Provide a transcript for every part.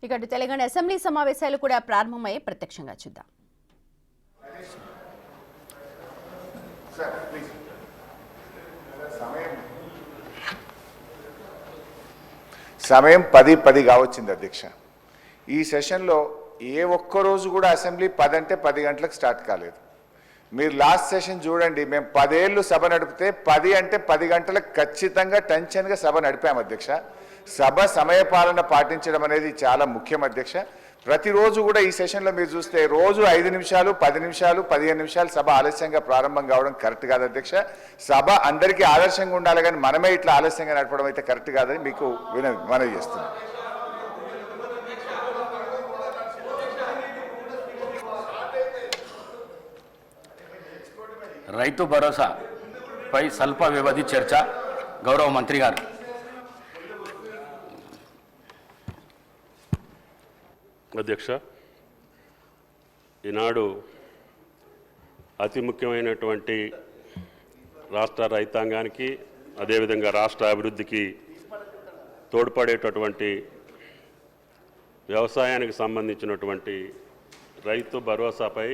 ఇక తెలంగాణ అసెంబ్లీ సమావేశాలు కూడా ప్రారంభమయ్యే ప్రత్యక్షంగా చూద్దాం. సమయం 10:10 కావచ్చింది అధ్యక్ష. ఈ సెషన్లో ఏ ఒక్క రోజు కూడా అసెంబ్లీ 10 అంటే 10 గంటలకు స్టార్ట్ కాలేదు. మీరు లాస్ట్ సెషన్ చూడండి, మేము 10 ఏళ్ళు సభ నడిపితే 10 అంటే 10 గంటలకు ఖచ్చితంగా టెన్షన్గా సభ నడిపాము అధ్యక్ష. సభ సమయపాలన పాటించడం అనేది చాలా ముఖ్యం అధ్యక్ష. ప్రతిరోజు కూడా ఈ సెషన్లో మీరు చూస్తే రోజు 5 నిమిషాలు 10 నిమిషాలు 15 నిమిషాలు సభ ఆలస్యంగా ప్రారంభం కావడం కరెక్ట్ కాదు అధ్యక్ష. సభ అందరికీ ఆదర్శంగా ఉండాలి, కానీ మనమే ఇట్లా ఆలస్యంగా నడపడం అయితే కరెక్ట్ కాదని మీకు మనవి చేస్తున్నాం. రైతు భరోసాపై స్వల్ప వ్యవధి చర్చ. గౌరవ మంత్రి గారు. అధ్యక్ష, ఈనాడు అతి ముఖ్యమైనటువంటి రాష్ట్ర రైతాంగానికి అదేవిధంగా రాష్ట్ర అభివృద్ధికి తోడ్పడేటటువంటి వ్యవసాయానికి సంబంధించినటువంటి రైతు భరోసాపై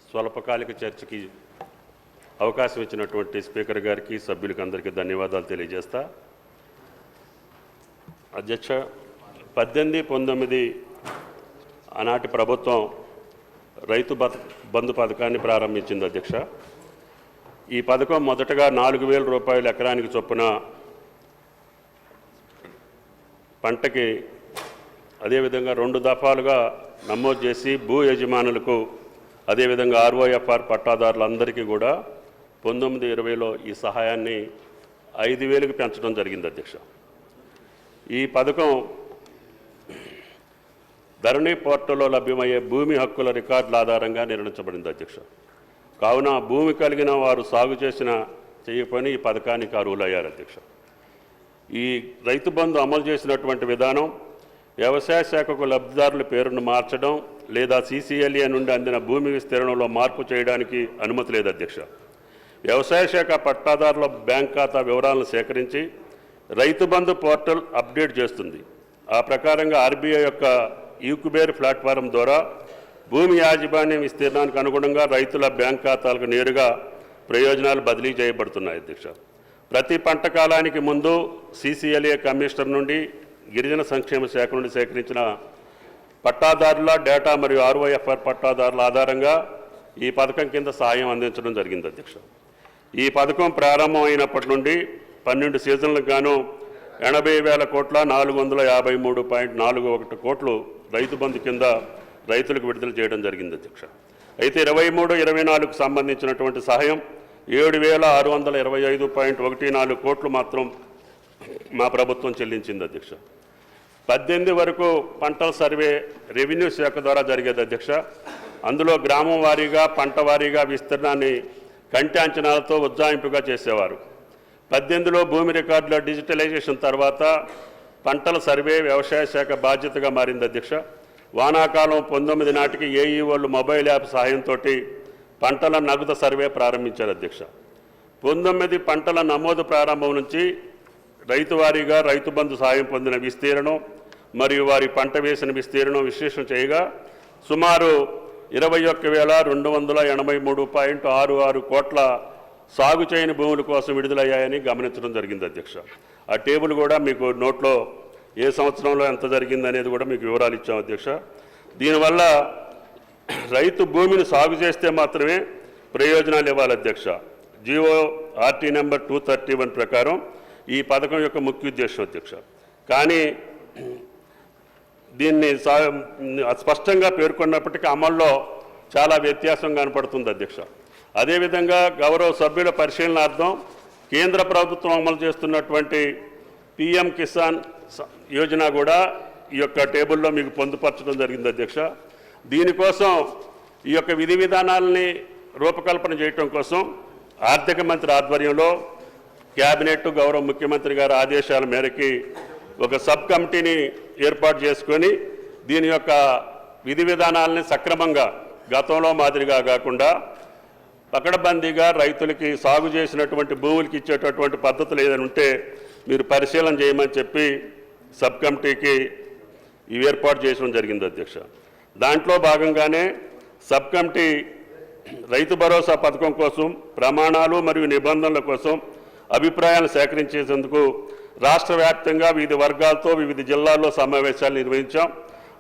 స్వల్పకాలిక చర్చకి అవకాశం ఇచ్చినటువంటి స్పీకర్ గారికి సభ్యులకి అందరికీ ధన్యవాదాలు తెలియజేస్తా. అధ్యక్ష, 18-19 ఆనాటి ప్రభుత్వం రైతు బంధు పథకాన్ని ప్రారంభించింది అధ్యక్ష. ఈ పథకం మొదటగా 4,000 రూపాయలు ఎకరానికి చొప్పున పంటకి అదేవిధంగా 2 దఫాలుగా నమోదు చేసి భూ యజమానులకు అదేవిధంగా ROFR పట్టాదారులందరికీ కూడా 19-20లో ఈ సహాయాన్ని 5,000కి పెంచడం జరిగింది అధ్యక్ష. ఈ పథకం ధరణి పోర్టల్లో లభ్యమయ్యే భూమి హక్కుల రికార్డుల ఆధారంగా నిర్ణయించబడింది అధ్యక్ష. కావున భూమి కలిగిన వారు సాగు చేయకపోయినా ఈ పథకానికి అర్హులయ్యారు అధ్యక్ష. ఈ రైతు బంధు అమలు చేసినటువంటి విధానం వ్యవసాయ శాఖకు లబ్ధిదారుల పేరును మార్చడం లేదా CCLA నుండి అందిన భూమి విస్తీర్ణంలో మార్పు చేయడానికి అనుమతి లేదు అధ్యక్ష. వ్యవసాయ శాఖ పట్టాదారుల బ్యాంక్ ఖాతా వివరాలను సేకరించి రైతు బంధు పోర్టల్ అప్డేట్ చేస్తుంది. ఆ ప్రకారంగా RBI యొక్క ఈక్యుబేర్ ప్లాట్ఫారం ద్వారా భూమి యాజమాన్యం విస్తీర్ణానికి అనుగుణంగా రైతుల బ్యాంక్ ఖాతాలకు నేరుగా ప్రయోజనాలు బదిలీ చేయబడుతున్నాయి అధ్యక్ష. ప్రతి పంట కాలానికి ముందు CCLA కమిషనర్ నుండి గిరిజన సంక్షేమ శాఖ నుండి సేకరించిన పట్టాదారుల డేటా మరియు ROFR పట్టాదారుల ఆధారంగా ఈ పథకం కింద సాయం అందించడం జరిగింది అధ్యక్ష. ఈ పథకం ప్రారంభమైనప్పటి నుండి 12 సీజన్లకు గాను 80,000 కోట్ల 453.41 కోట్లు రైతు బంధు కింద రైతులకు విడుదల చేయడం జరిగింది అధ్యక్ష. అయితే 23-24కు సంబంధించినటువంటి సహాయం 7,625.14 కోట్లు మాత్రం మా ప్రభుత్వం చెల్లించింది అధ్యక్ష. 18 వరకు పంటల సర్వే రెవెన్యూ శాఖ ద్వారా జరిగేది అధ్యక్ష. అందులో గ్రామం వారీగా పంట వారీగా విస్తీర్ణాన్ని కంటి అంచనాలతో ఉజ్జాయింపుగా చేసేవారు. 18లో భూమి రికార్డుల డిజిటలైజేషన్ తర్వాత పంటల సర్వే వ్యవసాయ శాఖ బాధ్యతగా మారింది అధ్యక్ష. వానాకాలం 19 నాటికి AEOలు మొబైల్ యాప్ సహాయంతో పంటల నగదు సర్వే ప్రారంభించారు అధ్యక్ష. 19 పంటల నమోదు ప్రారంభం నుంచి రైతు వారీగా రైతు బంధు సాయం పొందిన విస్తీర్ణం మరియు వారి పంట వేసిన విస్తీర్ణం విశ్లేషణ చేయగా సుమారు 21,283.66 కోట్ల సాగు చేయని భూముల కోసం విడుదలయ్యాయని గమనించడం జరిగింది అధ్యక్ష. ఆ టేబుల్ కూడా మీకు నోట్లో ఏ సంవత్సరంలో ఎంత జరిగింది అనేది కూడా మీకు వివరాలు ఇచ్చాం అధ్యక్ష. దీనివల్ల రైతు భూమిని సాగు చేస్తే మాత్రమే ప్రయోజనాలు ఇవ్వాలి అధ్యక్ష. GO/RT నెంబర్ 231 ప్రకారం ఈ పథకం యొక్క ముఖ్య ఉద్దేశం అధ్యక్ష. కానీ దీన్ని స్పష్టంగా పేర్కొన్నప్పటికీ అమల్లో చాలా వ్యత్యాసం కనపడుతుంది అధ్యక్ష. అదేవిధంగా గౌరవ సభ్యుల పరిశీలనార్థం కేంద్ర ప్రభుత్వం అమలు చేస్తున్నటువంటి PM కిసాన్ యోజన కూడా ఈ యొక్క టేబుల్లో మీకు పొందుపరచడం జరిగింది అధ్యక్ష. దీనికోసం ఈ యొక్క విధి విధానాలని రూపకల్పన చేయటం కోసం ఆర్థిక మంత్రి ఆధ్వర్యంలో క్యాబినెట్ గౌరవ ముఖ్యమంత్రి గారి ఆదేశాల మేరకి ఒక సబ్ కమిటీని ఏర్పాటు చేసుకొని దీని యొక్క విధి విధానాలని సక్రమంగా గతంలో మాదిరిగా కాకుండా పకడ్బందీగా రైతులకి సాగు చేసినటువంటి భూములకి ఇచ్చేటటువంటి పద్ధతులు ఏదైనా ఉంటే మీరు పరిశీలన చేయమని చెప్పి సబ్ కమిటీకి ఇవి ఏర్పాటు చేయడం జరిగింది అధ్యక్ష. దాంట్లో భాగంగానే సబ్ కమిటీ రైతు భరోసా పథకం కోసం ప్రమాణాలు మరియు నిబంధనల కోసం అభిప్రాయాలు సేకరించేందుకు రాష్ట్ర వ్యాప్తంగా వివిధ వర్గాలతో వివిధ జిల్లాల్లో సమావేశాలు నిర్వహించాం.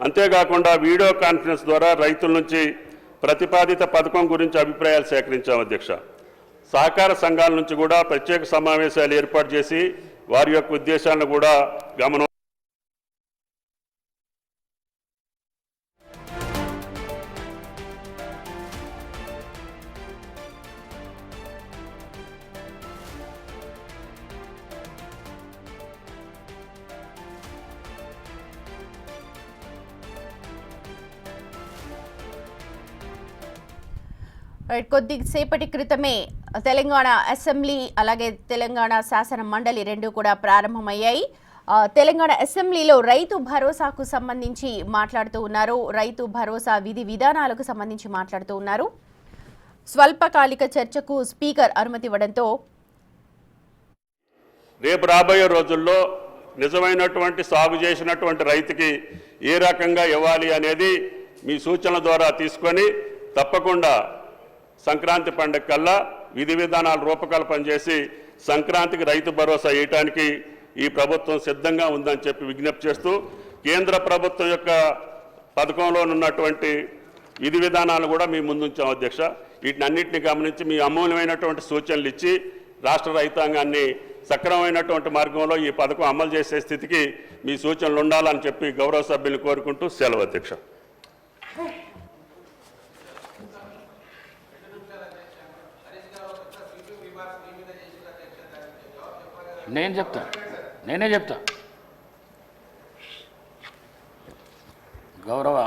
అంతేకాకుండా వీడియో కాన్ఫరెన్స్ ద్వారా రైతుల నుంచి ప్రతిపాదిత పథకం గురించి అభిప్రాయాలు సేకరించాం అధ్యక్ష. సహకార సంఘాల నుంచి కూడా ప్రత్యేక సమావేశాలు ఏర్పాటు చేసి వారి యొక్క ఉద్దేశాలను కూడా గమనం. కొద్దిసేపటి క్రితమే తెలంగాణ అసెంబ్లీ అలాగే తెలంగాణ శాసన మండలి రెండు కూడా ప్రారంభమయ్యాయి. తెలంగాణ అసెంబ్లీలో రైతు భరోసాకు సంబంధించి మాట్లాడుతూ ఉన్నారు. రైతు భరోసా విధి విధానాలకు సంబంధించి మాట్లాడుతూ ఉన్నారు. స్వల్పకాలిక చర్చకు స్పీకర్ అనుమతి ఇవ్వడంతో రేపు రాబోయే రోజుల్లో నిజమైనటువంటి సాగు చేసినటువంటి రైతుకి ఏ రకంగా ఇవ్వాలి అనేది మీ సూచనల ద్వారా తీసుకొని తప్పకుండా సంక్రాంతి పండుగ కల్లా విధి విధానాలు రూపకల్పన చేసి సంక్రాంతికి రైతు భరోసా వేయటానికి ఈ ప్రభుత్వం సిద్ధంగా ఉందని చెప్పి విజ్ఞప్తి చేస్తూ, కేంద్ర ప్రభుత్వం యొక్క పథకంలో ఉన్నటువంటి విధి విధానాలు కూడా మీ ముందుంచాం అధ్యక్ష. వీటిని అన్నింటినీ గమనించి మీ అమూల్యమైనటువంటి సూచనలు ఇచ్చి రాష్ట్ర రైతాంగాన్ని సక్రమమైనటువంటి మార్గంలో ఈ పథకం అమలు చేసే స్థితికి మీ సూచనలు ఉండాలని చెప్పి గౌరవ సభ్యులు కోరుకుంటూ సెలవు అధ్యక్ష. నేనే చెప్తా. గౌరవ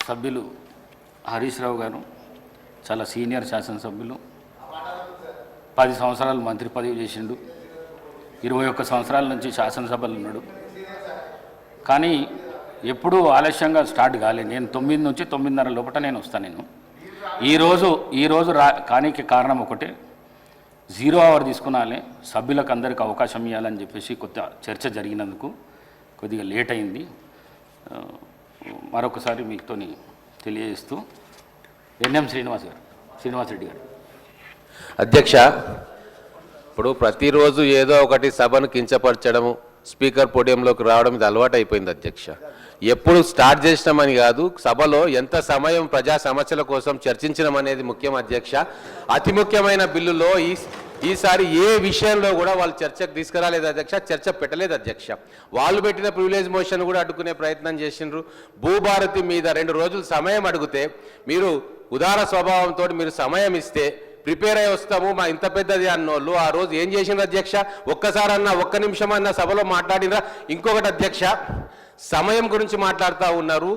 సభ్యులు హరీష్ రావు గారు చాలా సీనియర్ శాసనసభ్యులు, 10 సంవత్సరాలు మంత్రి పదవి చేసిండు, 21 సంవత్సరాల నుంచి శాసనసభలో ఉన్నాడు. కానీ ఎప్పుడూ ఆలస్యంగా స్టార్ట్ కాలే. నేను 9 నుంచి 9:30 లోపల నేను వస్తాను. ఈరోజు కానీకి కారణం ఒకటే, 0 అవర్ తీసుకున్నాలే, సభ్యులకు అందరికీ అవకాశం ఇవ్వాలని చెప్పేసి కొత్త చర్చ జరిగినందుకు కొద్దిగా లేట్ అయింది. మరొకసారి మీతో తెలియజేస్తూ ఎన్ఎం శ్రీనివాసరెడ్డి గారు. అధ్యక్ష, ఇప్పుడు ప్రతిరోజు ఏదో ఒకటి సభను కించపరచడము, స్పీకర్ పోడియంలోకి రావడం ఇది అలవాటు అయిపోయింది అధ్యక్ష. ఎప్పుడు స్టార్ట్ చేసినామని కాదు, సభలో ఎంత సమయం ప్రజా సమస్యల కోసం చర్చించడం అనేది ముఖ్యం అధ్యక్ష. అతి ముఖ్యమైన బిల్లులో ఈసారి ఏ విషయంలో కూడా వాళ్ళు చర్చకు తీసుకురాలేదు అధ్యక్ష, చర్చ పెట్టలేదు అధ్యక్ష. వాళ్ళు పెట్టిన ప్రివిలేజ్ మోషన్ కూడా అడ్డుకునే ప్రయత్నం చేసిండ్రు. భూభారతి మీద 2 రోజులు సమయం అడిగితే మీరు ఉదార స్వభావంతో మీరు సమయం ఇస్తే ప్రిపేర్ అయ్యి వస్తాము మా ఇంత పెద్దది అన్నోళ్ళు ఆ రోజు ఏం చేసిండ్రు అధ్యక్ష? ఒక్కసారన్నా 1 నిమిషం అన్న సభలో మాట్లాడినరా? ఇంకొకటి అధ్యక్ష, సమయం గురించి మాట్లాడుతూ ఉన్నారు,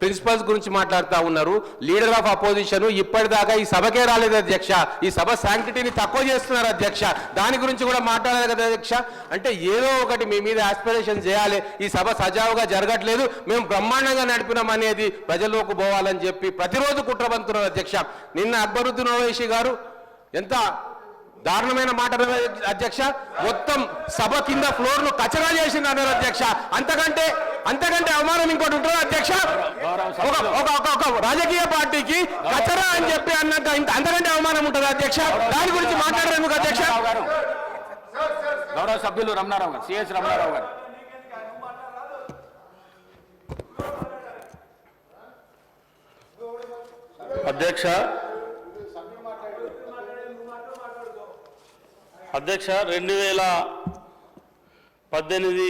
ప్రిన్సిపల్స్ గురించి మాట్లాడుతూ ఉన్నారు. లీడర్ ఆఫ్ అపోజిషన్ ఇప్పటిదాకా ఈ సభకే రాలేదు అధ్యక్ష. ఈ సభ శాంక్టిటీని తక్కువ చేస్తున్నారు అధ్యక్ష. దాని గురించి కూడా మాట్లాడాలి కదా అధ్యక్ష. అంటే ఏదో ఒకటి మీ మీద ఆస్పిరేషన్ చేయాలి. ఈ సభ సజావుగా జరగట్లేదు, మేము బ్రహ్మాండంగా నడిపినాం అనేది ప్రజల్లోకి పోవాలని చెప్పి ప్రతిరోజు కుట్రబంతున్నారు అధ్యక్ష. నిన్న అక్బరుద్దీన్ ఓవైసీ గారు ఎంత దారుణమైన మాట అధ్యక్ష, మొత్తం సభ కింద ఫ్లోర్ ను కచరా చేసింది అన్నారు అధ్యక్ష. అంతకంటే అవమానం ఇంకోటి ఉంటుంది అధ్యక్ష? ఒక రాజకీయ పార్టీకి కచరా అని చెప్పి అన్నాక అంతకంటే అవమానం ఉంటుంది అధ్యక్ష. దాని గురించి మాట్లాడేందుకు అధ్యక్ష? గౌరవ సభ్యులు రమణారావు గారు, సిఎస్ రమణారావు గారు. అధ్యక్ష 2018